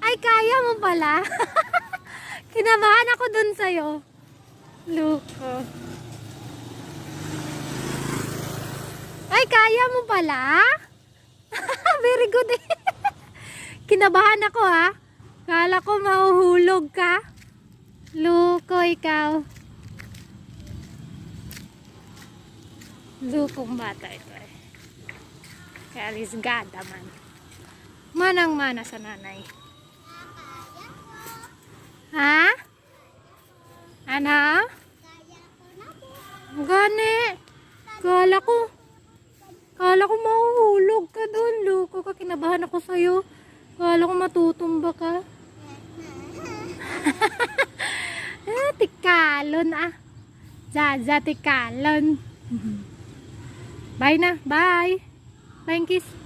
Ay, kaya mo pala. Kinabahan ako dun sa'yo. Loko. Ay, kaya mo pala. Very good eh. Kinabahan ako ha. Kala ko mahuhulog ka. Loko ikaw. Lukong bata ito eh. Karisgada man. Manang-mana sa nanay. Ha? Ano? Gani. Kala ko mahuhulog ka doon. Loko ka. Kinabahan ako sa'yo. Kala ko matutumba ka. Tikalon ah. Jaja tikalon. Bye na. Bye. Bye kiss.